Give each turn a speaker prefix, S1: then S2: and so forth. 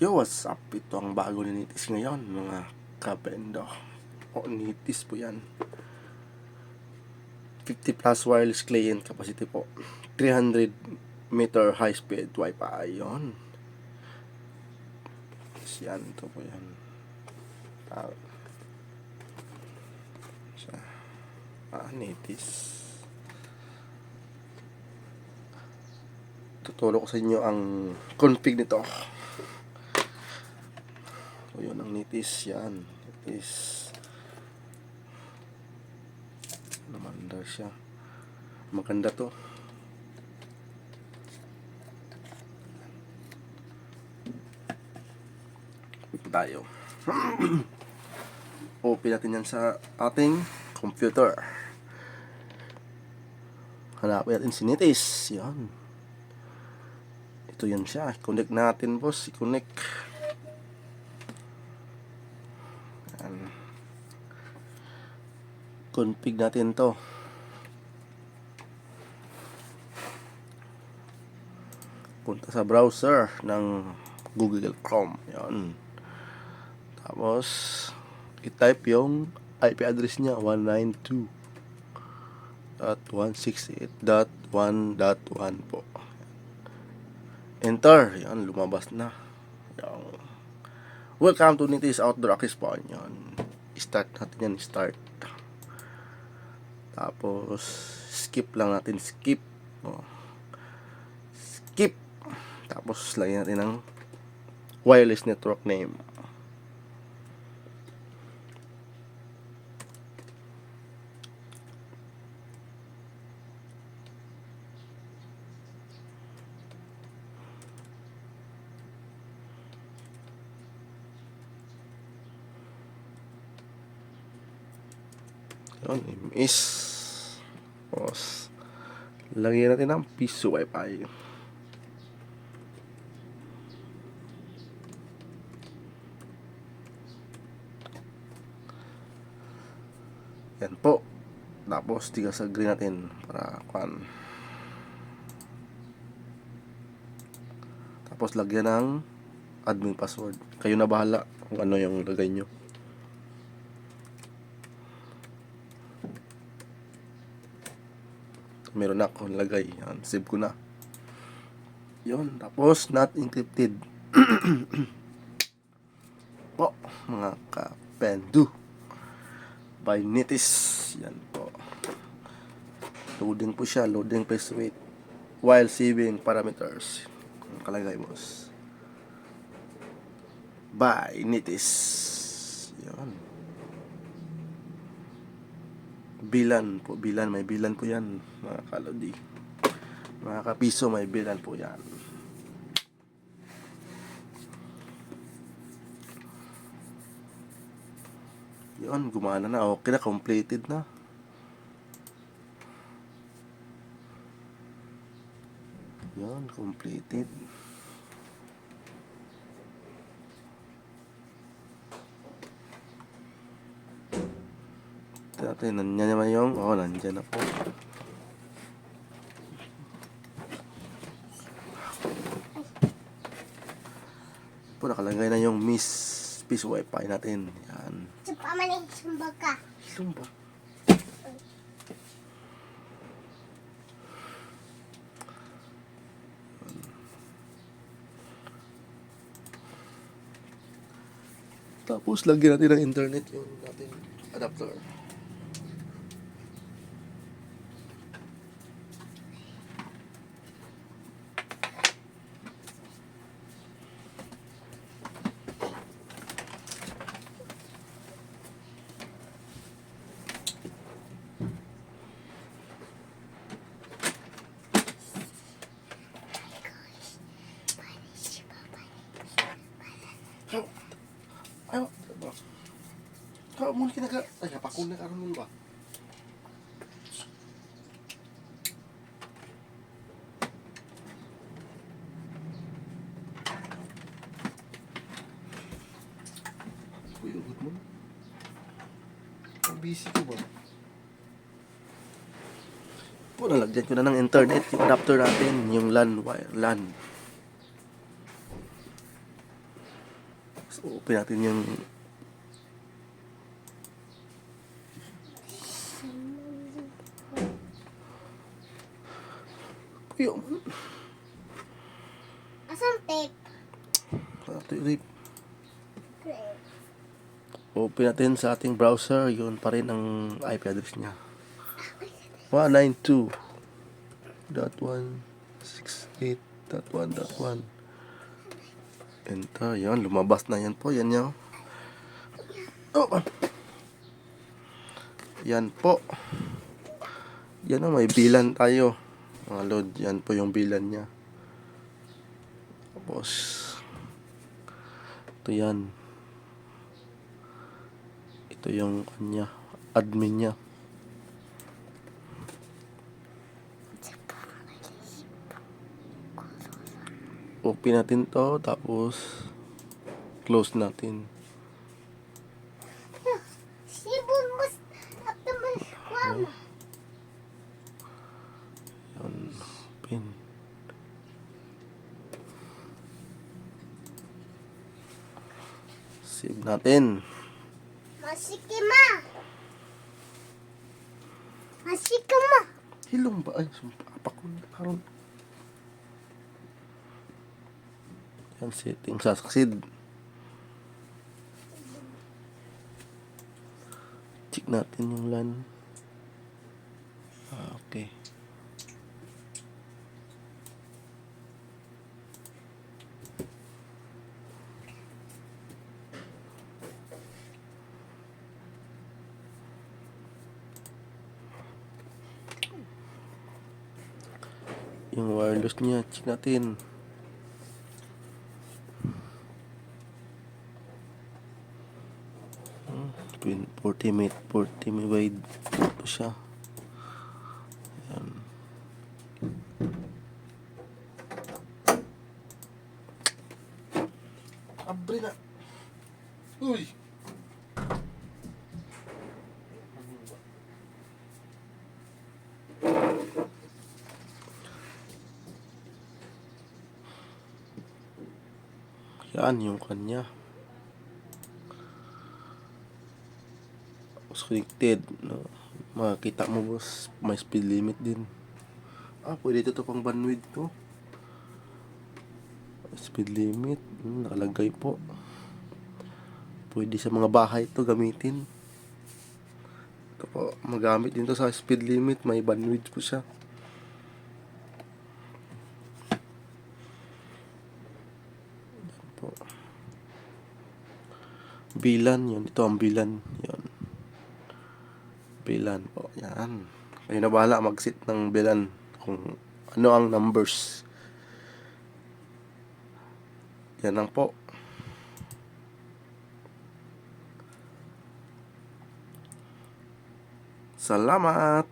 S1: Yo, what's up? Ito ang bago ni Nitis ngayon, mga kabendo. Nitis po yan. 50 plus wireless client capacity po. 300 meter high speed Wi-Fi. Yun. Yan, ito po yan. Nitis. Tuturo ko sa inyo ang config nito. So, yun ang Nitis. Yan. Nitis. Namanda siya. Maganda to. Ito tayo. Open natin yan sa ating computer. Hanapin natin si Nitis. Yan. Ito yan siya. I-connect natin, boss. I-connect. Yan. Config natin to. Punta sa browser ng Google Chrome. Yan. Tapos i-type yung IP address niya 192.168.1.1 po. Enter. Yan, lumabas na. Yan. Welcome to Nitis Outdoor Access Point. Yan. Start natin yan. Start. Tapos skip lang natin. Skip. Skip. Tapos lagyan natin ng wireless network name. Yun, is tapos lagyan natin ng piso Wi-Fi. Yan po. Tapos tigasagri natin para kuan. Tapos lagyan ng admin password. Kayo na bahala kung ano yung lagay nyo. Meron na ako lagay. Yan, save ko na. Yun, tapos not encrypted. Po, mga kapendu. By Nitis. Yan po. Loading po siya. Loading please wait. While saving parameters. Ang kalagay mo. By Nitis. Yan. Bilan po. Bilan. May bilan po yan. Mga kalodi. Mga kapiso. May bilan po yan. Yun, gumana na. Okay na, completed na. Yun, completed. Ito natin, nandiyan naman yung, nandiyan na po. Po, nakalagay na yung piece Wi-Fi natin. Yan.
S2: Sumba ka.
S1: Sumba. Tapos lagyan natin ng internet yung natin adapter. Ayo, kau mungkin agak, apa kuno karon mo ba? Kuya, ugot mo. Ang busy ko ba? Po, nalagyan ko na ng internet, yung adapter natin, yung LAN wire, LAN. Open natin yung Puyo man.
S2: Asan tape?
S1: Ito yung rip. Open natin sa ating browser. Yun pa rin ang IP address niya. 192.168.1.1. Enter. Yan. Lumabas na yan po. Yan yan. Oh. Yan po. Yan na. May bilan tayo. Mga load. Yan po yung bilan niya. Tapos. Ito yan. Ito yung kanya. Admin niya. Open natin to, tapos close natin.
S2: Sibon mo at naman kwama.
S1: Yan, open. Save natin.
S2: Masikima. Masikima.
S1: Hilong ba? Ay, sumpapak ko na karon. Yan, setting succeed. Check natin yung LAN. Okay. Yung wireless niya, check natin. Twin 40 may wide. Ito siya. Ayan. Abre na. Uy. Yan yung kanya. Connected, no? Makikita mo boss, may speed limit din. Pwede ito pang bandwidth to. Speed limit, nakalagay po. Pwede sa mga bahay to gamitin. Ito po, magamit din to sa speed limit, may bandwidth po siya. Yan po. Bilan, yun. Ito ang bilan. Yan. Bilan po. Yan. Kayo na bahala mag-set ng bilan kung ano ang numbers. Yan lang po. Salamat!